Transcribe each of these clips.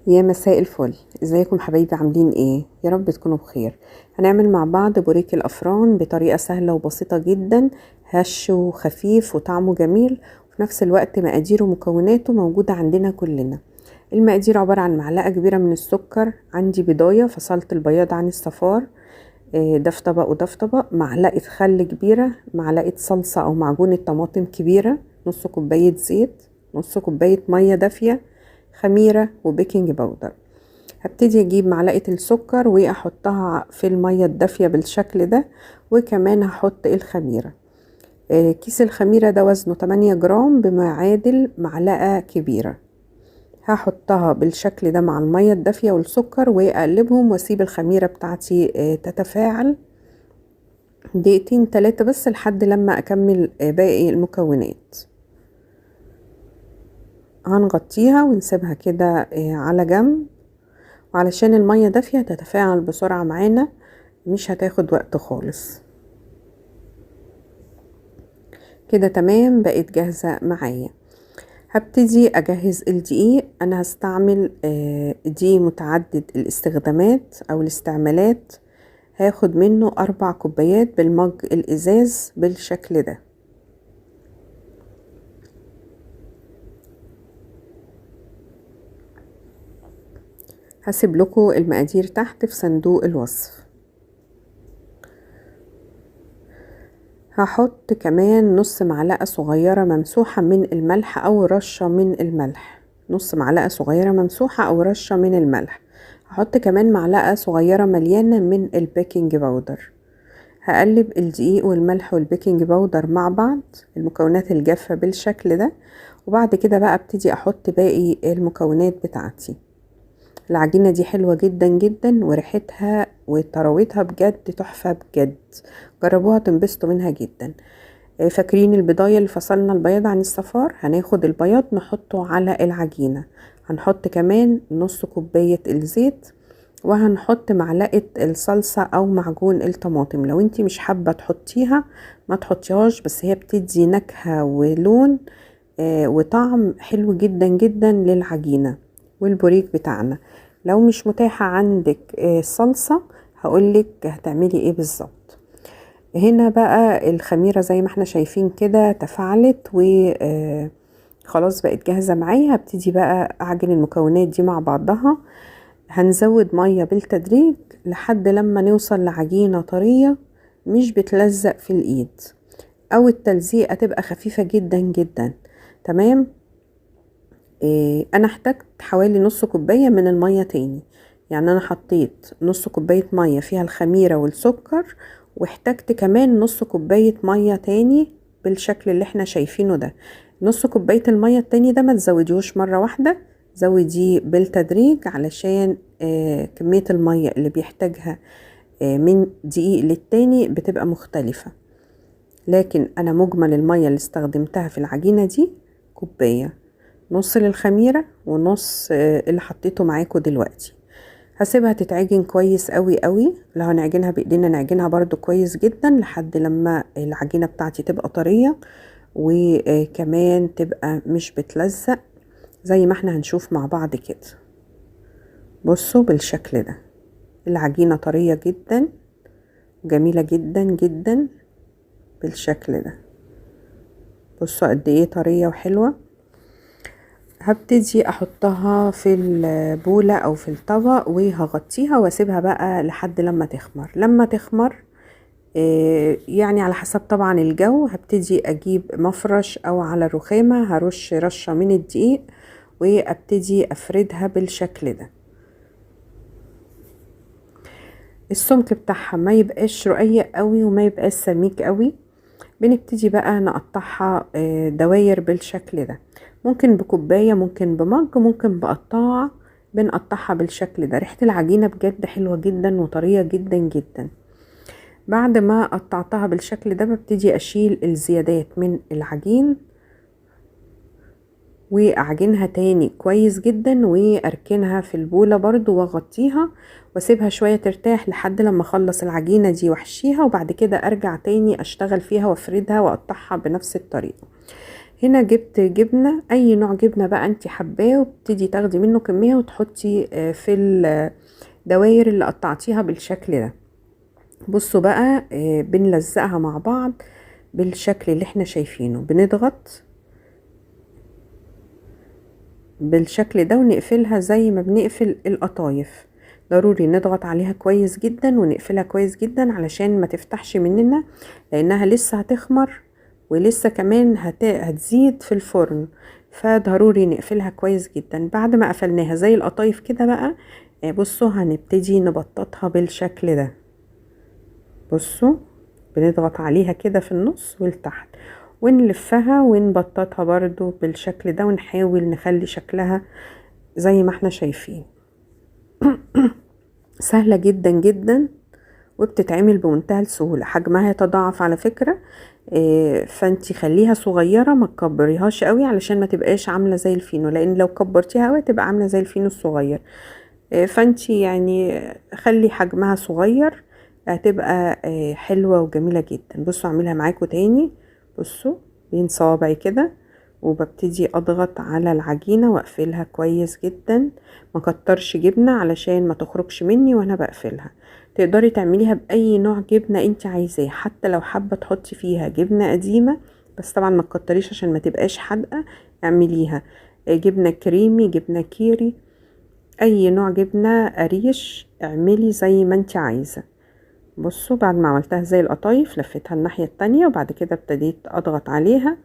يا مساء الفل، ازيكم حبايبي؟ عاملين ايه؟ يا رب تكونوا بخير. هنعمل مع بعض بوريك الافران بطريقة سهلة وبسيطة جدا، هش وخفيف وطعمه جميل، وفي نفس الوقت مقاديره ومكوناته موجودة عندنا كلنا. المقادير عبارة عن معلقة كبيرة من السكر، عندي بضاية فصلت البياض عن الصفار، ده في طبق وده في طبق، معلقة خل كبيرة، معلقة صلصة او معجون طماطم كبيرة، نص كوباية زيت، نص كوباية مية دافية، خميرة وبيكنج باودر. هبتدي اجيب معلقة السكر واحطها في المية الدافية بالشكل ده، وكمان هحط الخميرة. كيس الخميرة ده وزنه 8 جرام بما يعادل معلقة كبيرة. هحطها بالشكل ده مع المية الدافية والسكر واقلبهم واسيب الخميرة بتاعتي تتفاعل دقيقتين 3 بس لحد لما اكمل باقي المكونات. هنغطيها ونسيبها كده على جنب، وعلشان المية دافية تتفاعل بسرعة معانا، مش هتاخد وقت خالص. كده تمام، بقت جاهزة معايا. هبتدي اجهز الدقيق. انا هستعمل دقيق متعدد الاستخدامات او الاستعمالات، هاخد منه 4 كوبايات بالمج الازاز بالشكل ده. هسيب لكم المقادير تحت في صندوق الوصف. هحط كمان نص معلقة صغيرة ممسوحة من الملح او رشة من الملح، نص معلقة صغيرة ممسوحة او رشة من الملح. هحط كمان معلقة صغيرة مليانة من البيكنج باودر. هقلب الدقيق والملح والبيكنج باودر مع بعض، المكونات الجافة بالشكل ده، وبعد كده بقى ابتدي احط باقي المكونات بتاعتي. العجينة دي حلوة جدا جدا، وريحتها وطراوتها بجد تحفة بجد، جربوها تنبسطوا منها جدا. فاكرين البضاية اللي فصلنا البياض عن الصفار؟ هناخد البياض نحطه على العجينة، هنحط كمان نص كوباية الزيت، وهنحط معلقة الصلصة او معجون الطماطم. لو انتي مش حابة تحطيها ما تحطيهاش، بس هي بتدي نكهة ولون وطعم حلو جدا جدا للعجينة والبوريك بتاعنا. لو مش متاحة عندك صلصة هقولك هتعملي ايه بالظبط. هنا بقى الخميرة زي ما احنا شايفين كده تفاعلت خلاص بقت جاهزة معايا. هبتدي بقى اعجن المكونات دي مع بعضها. هنزود مية بالتدريج لحد لما نوصل لعجينة طرية مش بتلزق في الايد، او التلزيقة تبقى خفيفة جدا جدا. تمام. انا احتاجت حوالي نص كوباية من المية تاني، يعني انا حطيت نص كوباية مية فيها الخميرة والسكر، واحتاجت كمان نص كوباية مية تاني بالشكل اللي احنا شايفينه ده. نص كوباية المية التاني ده ما تزوديهوش مرة واحدة، زوديه بالتدريج علشان كمية المية اللي بيحتاجها من دقيق للتاني بتبقى مختلفة. لكن انا مجمل المية اللي استخدمتها في العجينة دي كوباية، نص للخميرة ونص اللي حطيته معاكم دلوقتي. هسيبها تتعجن كويس قوي قوي. لو هنعجنها بايدينا نعجنها برضو كويس جدا لحد لما العجينة بتاعتي تبقى طرية، وكمان تبقى مش بتلزق زي ما احنا هنشوف مع بعض كده. بصوا بالشكل ده العجينة طرية جدا وجميلة جدا جدا بالشكل ده. بصوا قد ايه طرية وحلوة. هبتدي احطها في البولة او في الطبق وهغطيها واسيبها بقى لحد لما تخمر. لما تخمر يعني على حسب طبعا الجو، هبتدي اجيب مفرش او على الرخامة هرش رشة من الدقيق وابتدي افردها بالشكل ده. السمك بتاعها ما يبقاش رقيق قوي وما يبقاش سميك قوي. بنبتدي بقى نقطعها دواير بالشكل ده، ممكن بكوباية، ممكن بمج، ممكن بقطاعة. بنقطعها بالشكل ده. ريحة العجينة بجد حلوة جدا وطرية جدا جدا. بعد ما قطعتها بالشكل ده ببتدي اشيل الزيادات من العجين واعجنها تاني كويس جدا، واركنها في البولة برضو واغطيها واسيبها شوية ترتاح لحد لما اخلص العجينة دي واحشيها، وبعد كده ارجع تاني اشتغل فيها وافردها واقطعها بنفس الطريقة. هنا جبت جبنة، اي نوع جبنة بقى انت حباه، وبتدي تاخدي منه كمية وتحطي في الدوائر اللي قطعتيها بالشكل ده. بصوا بقى بنلزقها مع بعض بالشكل اللي احنا شايفينه، بنضغط بالشكل ده ونقفلها زي ما بنقفل القطايف. ضروري نضغط عليها كويس جدا ونقفلها كويس جدا علشان ما تفتحش مننا، لانها لسه هتخمر ولسه كمان هتزيد في الفرن، فضروري نقفلها كويس جدا. بعد ما قفلناها زي القطايف كده بقى، بصوا هنبتدي نبططها بالشكل ده. بصوا بنضغط عليها كده في النص ولتحت، ونلفها ونبططها برضو بالشكل ده، ونحاول نخلي شكلها زي ما احنا شايفين. سهلة جدا جدا وبتتعمل بمنتهى السهولة. حجمها يتضاعف على فكرة، فانتي خليها صغيرة، ما تكبريهاش قوي علشان ما تبقاش عاملة زي الفينو، لان لو كبرتيها قوي تبقى عاملة زي الفينو الصغير. فانتي يعني خلي حجمها صغير، هتبقى حلوة وجميلة جدا. بصوا اعملها معاكم تاني. بصوا بين صوابعي كده، وببتدي اضغط على العجينة واقفلها كويس جدا، ما كترش جبنة علشان ما تخرجش مني وانا بقفلها. تقدري تعمليها باي نوع جبنة انت عايزاه، حتى لو حابة تحطي فيها جبنة قديمة، بس طبعا ما تكتريش عشان ما تبقاش حادقة. اعمليها جبنة كريمي، جبنة كيري، اي نوع جبنة قريش، اعملي زي ما انت عايزة. بصوا بعد ما عملتها زي القطايف لفتها الناحية التانية، وبعد كده ابتديت اضغط عليها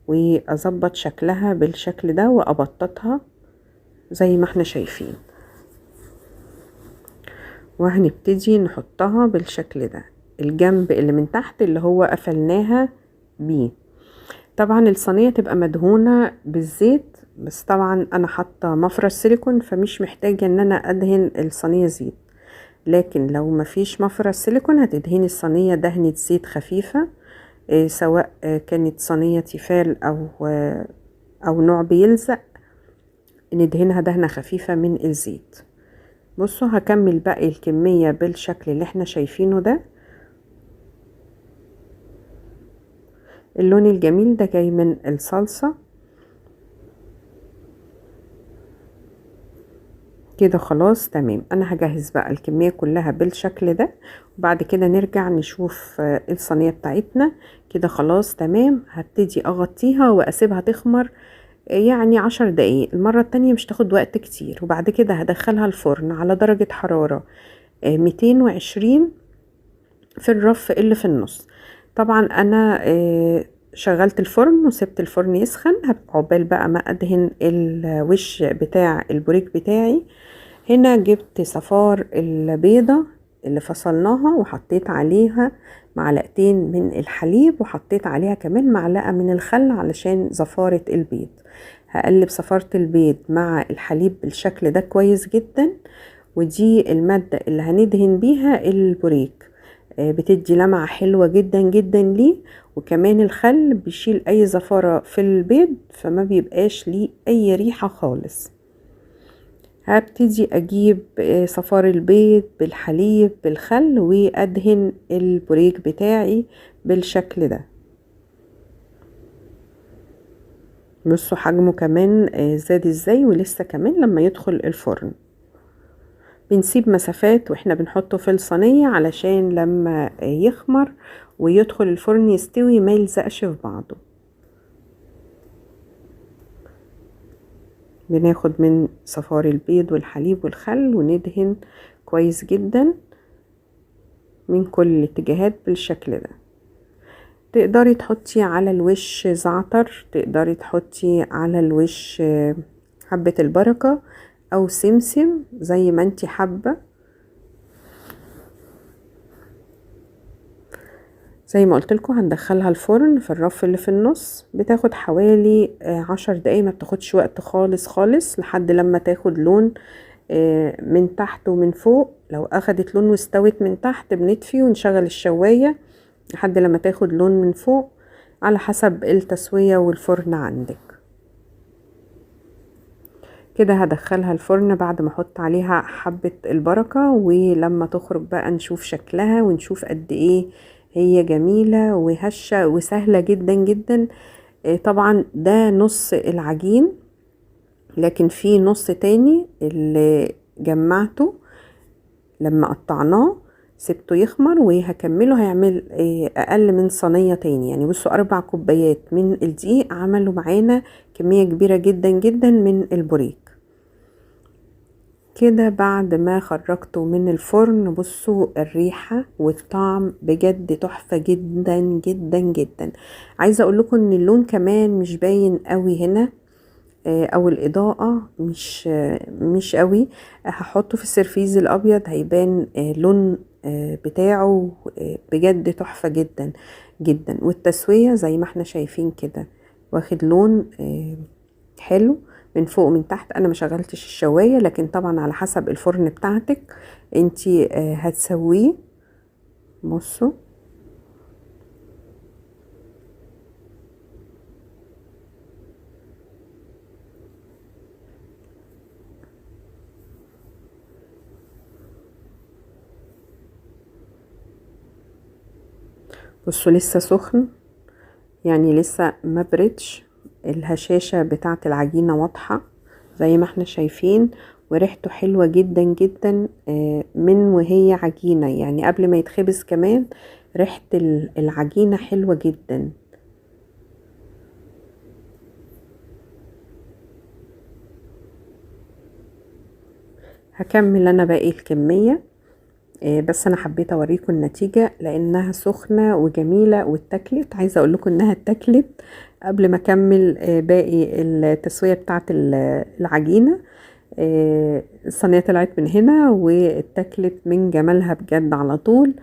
واظبط شكلها بالشكل ده وابططها زي ما احنا شايفين، وهنبتدي نحطها بالشكل ده. الجنب اللي من تحت اللي هو قفلناها بيه، طبعا الصينية تبقى مدهونة بالزيت، بس طبعا انا حاطة مفرش سيليكون فمش محتاجة ان انا ادهن الصينية زيت. لكن لو مفيش مفرش سيليكون هتدهني الصينية دهنة زيت خفيفة، سواء كانت صينية تيفال او نوع بيلزق، ندهنها دهنة خفيفة من الزيت. بصوا هكمل باقي الكمية بالشكل اللي احنا شايفينه ده. اللون الجميل ده جاي من الصلصة كده. خلاص تمام، انا هجهز بقى الكمية كلها بالشكل ده، وبعد كده نرجع نشوف الصينية بتاعتنا كده. خلاص تمام، هبتدي اغطيها واسيبها تخمر يعني 10 دقايق. المرة التانية مش تاخد وقت كتير، وبعد كده هدخلها الفرن على درجة حرارة 220 في الرف اللي في النص. طبعا انا شغلت الفرن وسبت الفرن يسخن عقبال بقى ما ادهن الوش بتاع البوريك بتاعي. هنا جبت صفار البيضة اللي فصلناها وحطيت عليها معلقتين من الحليب، وحطيت عليها كمان معلقة من الخل علشان زفارة البيض. هقلب صفارة البيض مع الحليب بالشكل ده كويس جدا، ودي المادة اللي هندهن بيها البوريك. بتدي لمعة حلوة جدا جدا ليه، وكمان الخل بيشيل اي زفارة في البيض فما بيبقاش ليه اي ريحة خالص. هبتدي اجيب صفار البيض بالحليب بالخل وادهن البوريك بتاعي بالشكل ده. بصوا حجمه كمان زاد ازاي، ولسه كمان لما يدخل الفرن. بنسيب مسافات واحنا بنحطه في الصينية علشان لما يخمر ويدخل الفرن يستوي ما يلزقش في بعضه. بناخد من صفار البيض والحليب والخل وندهن كويس جدا من كل الاتجاهات بالشكل ده. تقدري تحطي على الوش زعتر، تقدري تحطي على الوش حبة البركة او سمسم زي ما انتي حابة. زي ما قلت لكم هندخلها الفرن في الرف اللي في النص، بتاخد حوالي 10 دقايق، ما بتاخدش وقت خالص خالص لحد لما تاخد لون من تحت ومن فوق. لو اخدت لون واستوت من تحت بنطفي ونشغل الشواية لحد لما تاخد لون من فوق على حسب التسوية والفرن عندك. كده هدخلها الفرن بعد ما احط عليها حبة البركة، ولما تخرج بقى نشوف شكلها ونشوف قد ايه هي جميلة وهشة وسهلة جدا جدا. طبعا ده نص العجين، لكن في نص تاني اللي جمعته لما قطعناه سبته يخمر، وهكمله هيعمل اقل من صينية تاني. يعني بصوا 4 كوبايات من الدقيق عملوا معانا كمية كبيرة جدا جدا من البوريك. كده بعد ما خرجته من الفرن بصوا الريحة والطعم بجد تحفة جدا جدا جدا. عايزة اقول لكم ان اللون كمان مش باين قوي هنا، او الاضاءة مش قوي. هحطه في السرفيز الابيض هيبان لون بتاعه بجد تحفة جدا جدا. والتسوية زي ما احنا شايفين كده واخد لون حلو من فوق ومن تحت. انا ما شغلتش الشواية، لكن طبعا على حسب الفرن بتاعتك انتي هتسويه. بصوا بصوا لسه سخن، يعني لسه ما بردش. الهشاشة بتاعة العجينة واضحة زي ما احنا شايفين، وريحته حلوة جدا جدا من وهي عجينة، يعني قبل ما يتخبز كمان ريحة العجينة حلوة جدا. هكمل انا باقي الكمية، بس انا حبيت اوريكم النتيجة لانها سخنة وجميلة واتاكلت. عايزة اقول لكم انها اتاكلت قبل ما اكمل باقي التسوية بتاعة العجينة. الصينية طلعت من هنا واتاكلت من جمالها بجد على طول.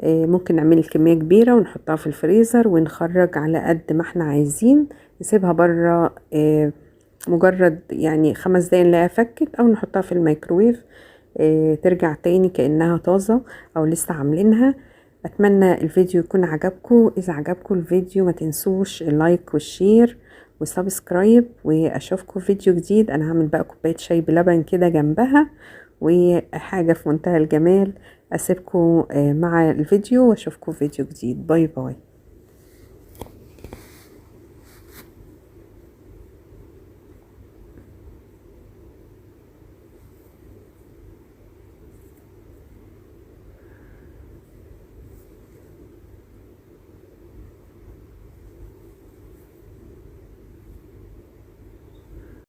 ممكن نعمل كمية كبيرة ونحطها في الفريزر ونخرج على قد ما احنا عايزين، نسيبها برا مجرد يعني 5 دقايق نلاقيها فكت، او نحطها في الميكروويف ترجع تاني كأنها طازة او لسه عاملينها. اتمنى الفيديو يكون عجبكم. اذا عجبكم الفيديو ما تنسوش اللايك والشير وسبسكرايب، واشوفكم في فيديو جديد. انا هعمل بقى كوباية شاي بلبن كده جنبها وحاجة في منتهى الجمال. اسيبكم مع الفيديو واشوفكم في فيديو جديد. باي باي.